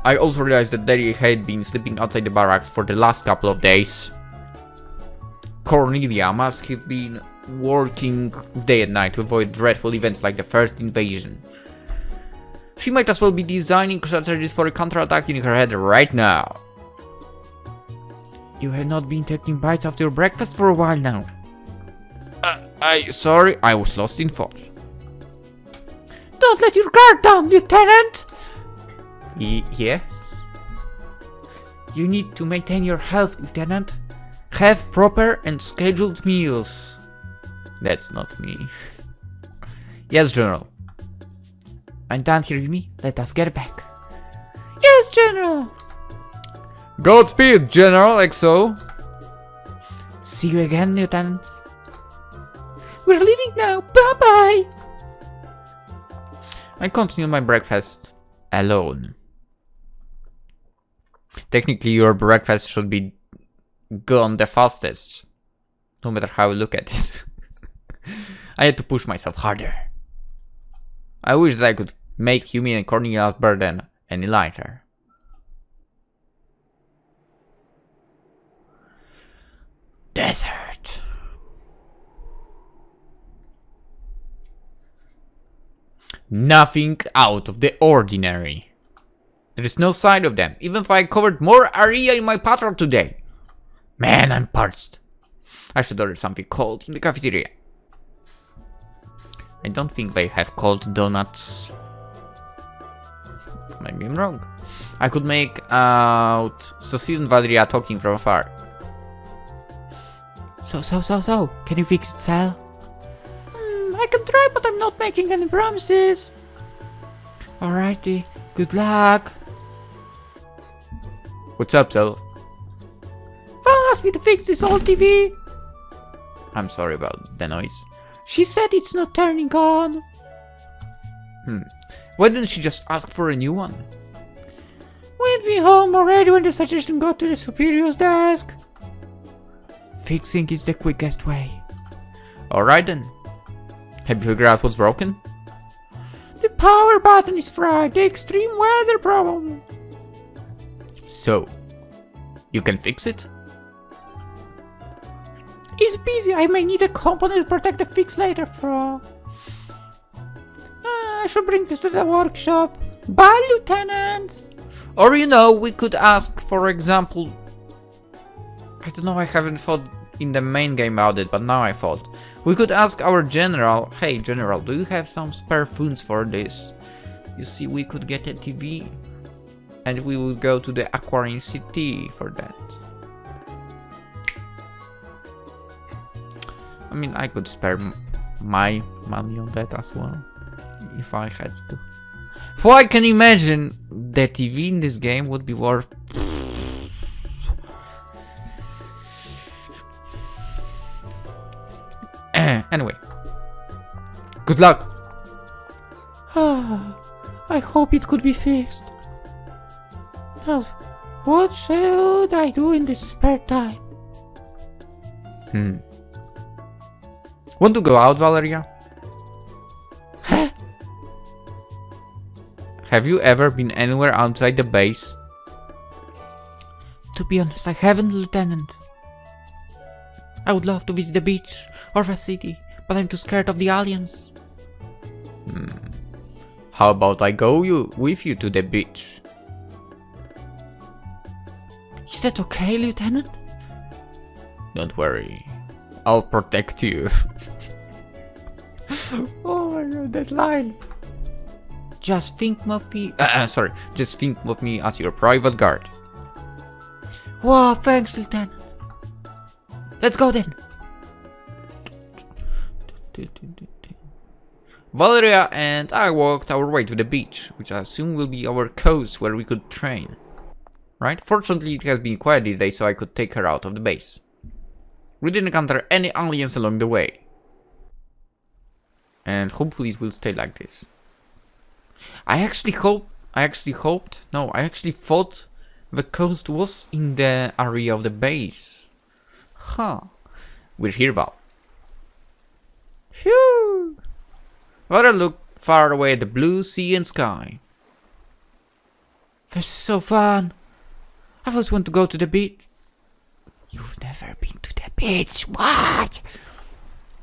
I also realized that they had been sleeping outside the barracks for the last couple of days. Cornelia must have been working day and night to avoid dreadful events like the first invasion. She might as well be designing strategies for a counterattack in her head right now.
You have not been taking bites after your breakfast for a while now.
Sorry, I was lost in thought.
Don't let your guard down, Lieutenant!
Yes?
You need to maintain your health, Lieutenant.
Have proper and scheduled meals. That's not me. Yes, General.
I'm done here, Yumi. Let us get back.
Yes, General. Godspeed, General XO.
See you again, Lieutenant. We're leaving now. Bye-bye.
I continue my breakfast alone. Technically, your breakfast should be gone the fastest. No matter how you look at it. I had to push myself harder. I wish that I could make Human and Cornelia's burden any lighter. Desert. Nothing out of the ordinary. There is no sign of them, even if I covered more area in my patrol today. Man, I'm parched. I should order something cold in the cafeteria. I don't think they have cold donuts. Maybe I'm wrong. I could make out Deserts Valerya talking from afar.
So, can you fix it, Sal? I can try, but I'm not making any promises. Alrighty, good luck.
What's up, Sal?
Val asked me to fix this old TV.
I'm sorry about the noise.
She said it's not turning on.
Why didn't she just ask for a new one?
We'd be home already when the suggestion got to the superior's desk. Fixing is the quickest way.
Alright then. Have you figured out what's broken?
The power button is fried. The extreme weather problem.
So, you can fix it?
It's busy. I may need a component to protect the fix later from. I should bring this to the workshop. Bye, Lieutenant.
Or we could ask, for example... I don't know, I haven't thought in the main game about it, but now I thought. We could ask our general, hey general, do you have some spare funds for this? You see, we could get a TV. And we would go to the Aquarium City for that. I mean, I could spare my money on that as well, if I had to. For I can imagine the TV in this game would be worth... Anyway. Good luck!
I hope it could be fixed. Now, what should I do in this spare time?
Want to go out, Valeria?
Huh?
Have you ever been anywhere outside the base?
To be honest, I haven't, Lieutenant. I would love to visit the beach or the city, but I'm too scared of the aliens.
How about I go with you to the beach?
Is that okay, Lieutenant?
Don't worry, I'll protect you.
Oh my god, that line. Just think of me.
Just think of me as your private guard.
Wow, thanks, Lieutenant. Let's go then.
Valeria and I walked our way to the beach, which I assume will be our coast where we could train. Right? Fortunately, it has been quiet these days, so I could take her out of the base. We didn't encounter any aliens along the way. And hopefully it will stay like this. I actually thought the coast was in the area of the base. Huh. We're here, Val.
Phew.
Rather look far away at the blue sea and sky.
This is so fun. I've always wanted to go to the beach. You've never been to the beach. What?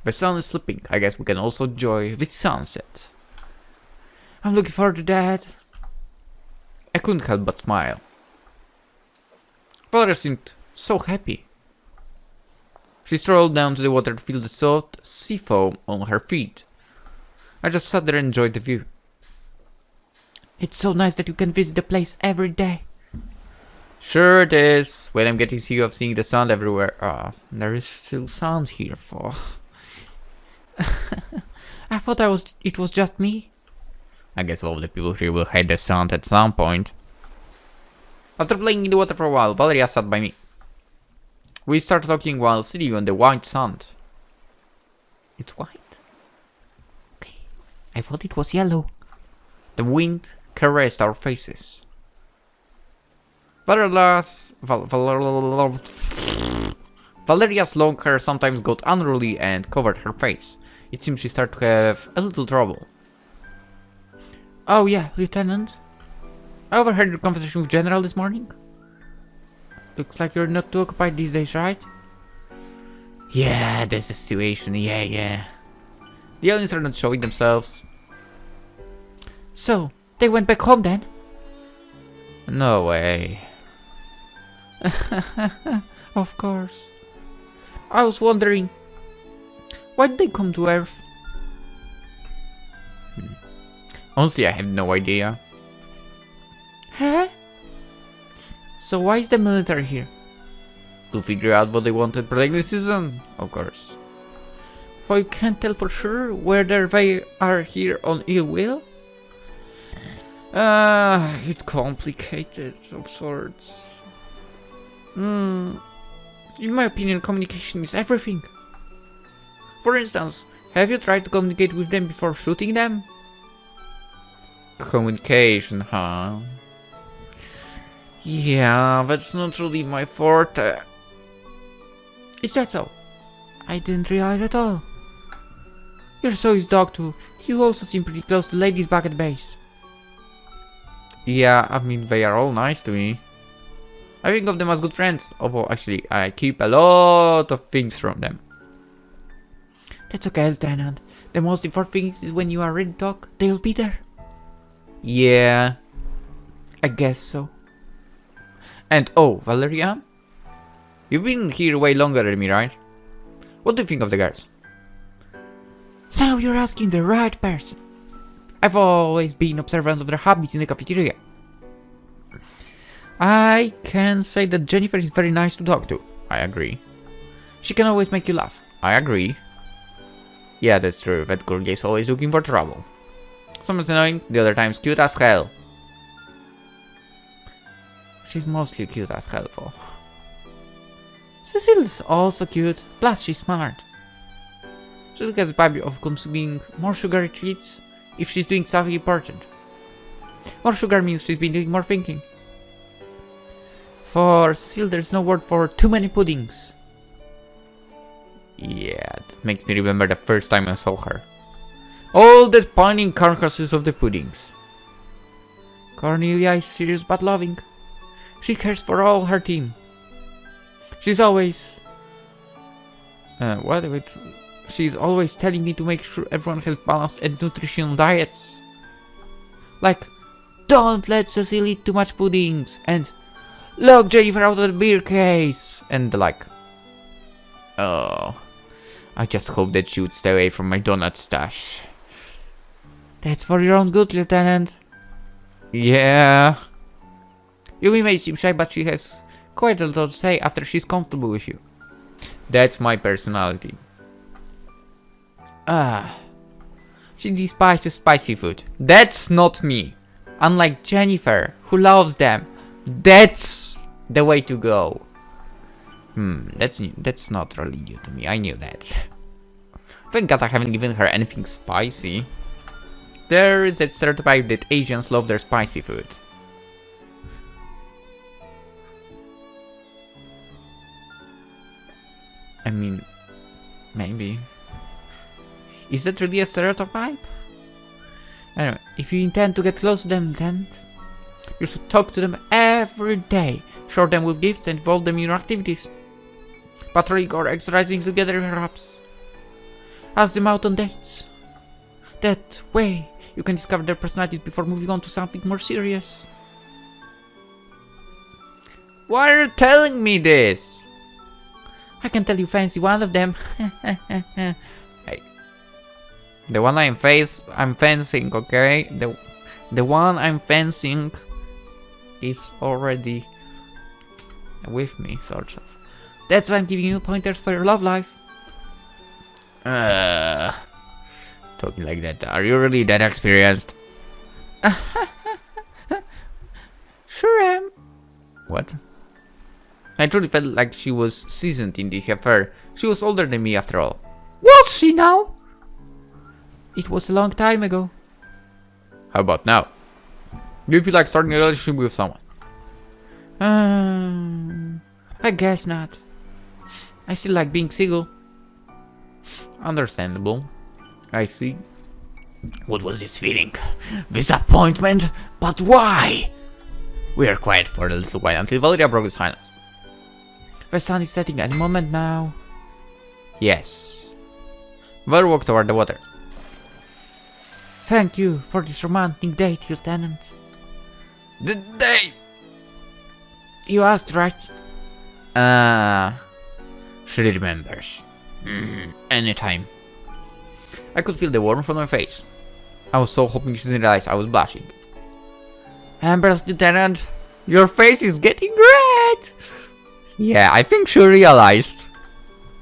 The sun is slipping. I guess we can also enjoy the sunset.
I'm looking forward to that.
I couldn't help but smile. Valeria seemed so happy. She strolled down to the water to feel the soft sea foam on her feet. I just sat there and enjoyed the view.
It's so nice that you can visit the place every day.
Sure it is. When I'm getting sick of seeing the sun everywhere. There is still sand here for...
I thought it was just me.
I guess all of the people here will hate the sand at some point. After playing in the water for a while, Valeria sat by me. We started talking while sitting on the white sand.
It's white? Okay, I thought it was yellow.
The wind caressed our faces. Valeria's long hair sometimes got unruly and covered her face. It seems she started to have a little trouble.
Oh yeah, Lieutenant. I overheard your conversation with General this morning. Looks like you're not too occupied these days, right?
Yeah, that's the situation, yeah. The aliens are not showing themselves.
So, they went back home then?
No way.
Of course. I was wondering, why did they come to Earth?
Honestly, I have no idea.
Huh? So why is the military here?
To figure out what they wanted to protect the season, of course.
For you can't tell for sure whether they are here on ill will?
It's complicated of sorts.
In my opinion, communication is everything. For instance, have you tried to communicate with them before shooting them?
Communication, huh? Yeah, that's not really my forte.
Is that so? I didn't realize at all. You're so his dog too. You also seem pretty close to ladies back at base.
Yeah, I mean, they are all nice to me. I think of them as good friends, although actually I keep a lot of things from them.
That's okay, Lieutenant. The most important thing is when you are ready to talk, they'll be there.
Yeah,
I guess so.
and oh, Valeria? You've been here way longer than me, right? What do you think of the girls?
Now you're asking the right person. I've always been observant of their hobbies in the cafeteria. I can say that Jennifer is very nice to talk to.
I agree.
She can always make you laugh.
I agree. Yeah, that's true. That girl is always looking for trouble. Sometimes annoying, the other times cute as hell.
She's mostly cute as hell though. Cecile's also cute, plus she's smart. She gets happy of consuming more sugary treats if she's doing something important. More sugar means she's been doing more thinking. For Cecile, there's no word for too many puddings.
Yeah, that makes me remember the first time I saw her. All the pining carcasses of the puddings.
Cornelia is serious but loving. She cares for all her team. She's always... She's always telling me to make sure everyone has balanced and nutritional diets. Like, don't let Cecile eat too much puddings, and look Jennifer out of the beer case,
And like... Oh... I just hope that she would stay away from my donut stash.
That's for your own good, Lieutenant.
Yeah...
Yumi may seem shy, but she has quite a lot to say after she's comfortable with you.
That's my personality.
She despises spicy food.
That's not me.
Unlike Jennifer, who loves them.
That's the way to go. That's not really new to me. I knew that. Thank God I haven't given her anything spicy. There is that stereotype that Asians love their spicy food. I mean, maybe.
Is that really a stereotype? Anyway, if you intend to get close to them, then you should talk to them every day. Show them with gifts and involve them in your activities. Patrolling or exercising together, perhaps. Ask them out on dates. That way, you can discover their personalities before moving on to something more serious.
Why are you telling me this?
I can tell you fancy one of them.
Hey, the one I'm fencing, okay? The one I'm fencing is already with me, sort of.
That's why I'm giving you pointers for your love life.
Talking like that, are you really that experienced?
Sure am.
What? I truly felt like she was seasoned in this affair. She was older than me after all.
Was she now? It was a long time ago.
How about now? Do you feel like starting a relationship with someone?
I guess not. I still like being single.
Understandable. I see.
What was this feeling? Disappointment? But why?
We are quiet for a little while until Valeria broke the silence.
The sun is setting any moment now.
Yes. Valeria walked toward the water.
Thank you for this romantic date, Lieutenant.
The date!
You asked, right?
She remembers. Anytime. I could feel the warmth on my face. I was so hoping she didn't realize I was blushing.
Ambrose, Lieutenant.
Your face is getting red! Yeah, I think she realized.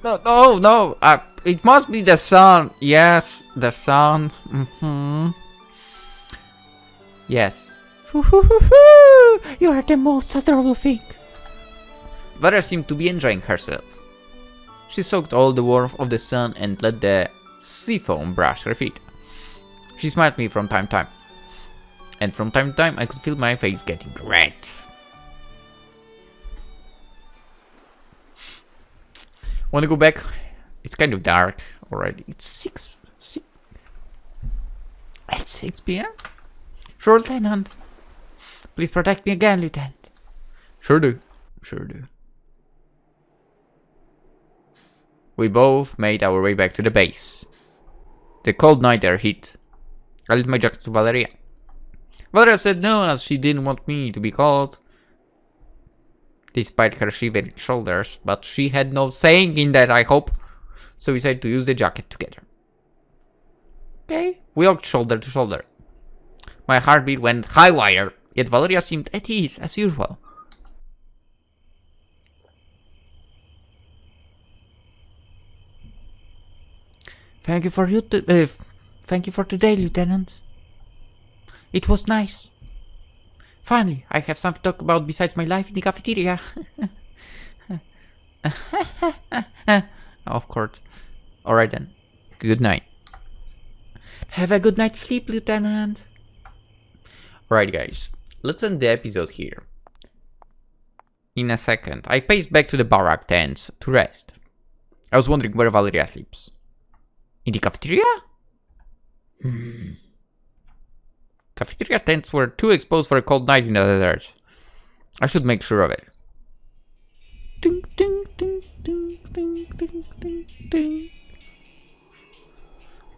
No. It must be the sun. Yes, the sun. Yes.
You are the most adorable thing.
Vera seemed to be enjoying herself. She soaked all the warmth of the sun and let the sea foam brush her feet. She smiled at me from time to time. And from time to time I could feel my face getting red. Wanna go back? It's kind of dark already. It's 6
p.m.? Sure, Lieutenant. Please protect me again, Lieutenant.
Sure do. We both made our way back to the base. The cold night air hit. I lit my jacket to Valeria. Valeria said no, as she didn't want me to be cold. Despite her shivering shoulders, but she had no saying in that, I hope. So we decided to use the jacket together. Okay. We walked shoulder to shoulder. My heartbeat went high wire, yet Valeria seemed at ease as usual.
Thank you for today, Lieutenant. It was nice. Finally, I have something to talk about besides my life in the cafeteria.
Of course. Alright then. Good night.
Have a good night's sleep, Lieutenant.
Alright guys, let's end the episode here. In a second, I paced back to the barrack tents to rest. I was wondering where Valeria sleeps. In the cafeteria? Cafeteria tents were too exposed for a cold night in the desert. I should make sure of it. Ding, ding, ding, ding, ding, ding, ding, ding.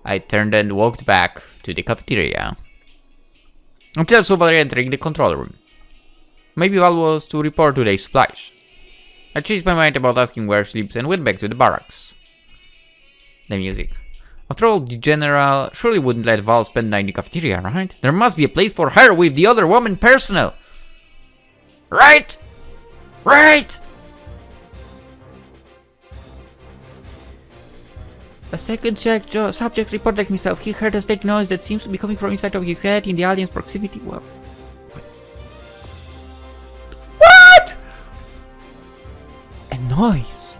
I turned and walked back to the cafeteria. Until I saw Valeria entering the control room. Maybe Val was to report today's supplies. I changed my mind about asking where she sleeps and went back to the barracks. The music. After all, the general surely wouldn't let Val spend the night in the cafeteria, right? There must be a place for her with the other woman personnel. Right? Right?
A second subject reported like himself. He heard a steady noise that seems to be coming from inside of his head in the alien's proximity. Well,
What?
a noise.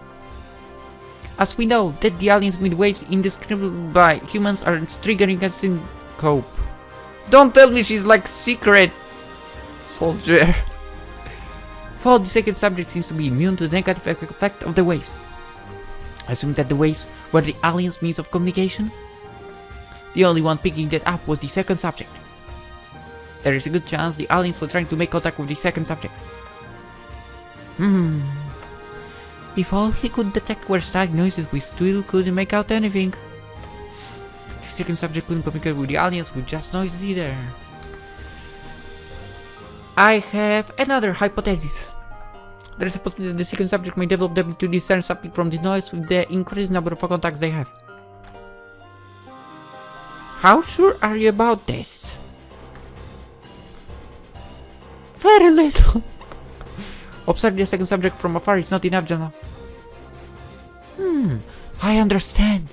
As we know, that the aliens with waves indescribable by humans are triggering a syncope.
Don't tell me she's like secret soldier.
For the second subject seems to be immune to the negative effect of the waves. I assume that the waves were the aliens' means of communication. The only one picking that up was the second subject. There is a good chance the aliens were trying to make contact with the second subject. If all he could detect were static noises, we still couldn't make out anything. The second subject couldn't communicate with the aliens with just noises either. I have another hypothesis. There is a possibility that the second subject may develop the ability to discern something from the noise with the increased number of contacts they have. How sure are you about this? Very little. Observe the second subject from afar is not enough, General. I understand.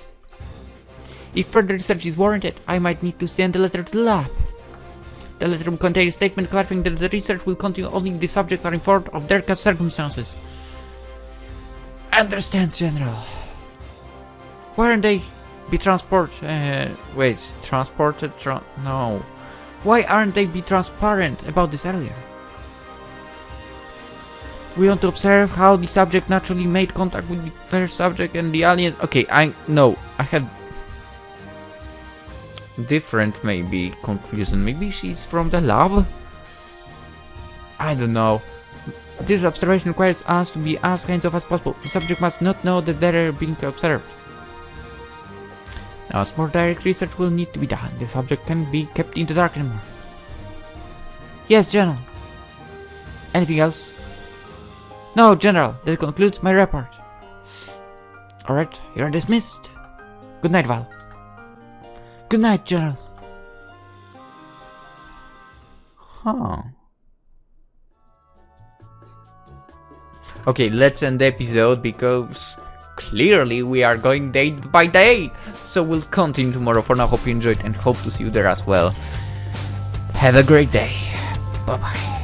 If further research is warranted, I might need to send a letter to the lab. The letter will contain a statement clarifying that the research will continue only if the subjects are informed of their circumstances. Understand, General. Why aren't they be transported? Transported? No. Why aren't they be transparent about this earlier? We want to observe how the subject naturally made contact with the first subject and the alien. Okay, I had different maybe conclusion. Maybe she's from the lab? I don't know. This observation requires us to be as hands-off as possible. The subject must not know that they are being observed. Now, as more direct research will need to be done, the subject can be kept in the dark anymore. Yes, General. Anything else? No, General. That concludes my report. Alright, you're dismissed. Good night, Val. Good night, General.
Huh. Okay, let's end the episode because clearly we are going day by day. So we'll continue tomorrow. For now, hope you enjoyed and hope to see you there as well. Have a great day. Bye bye.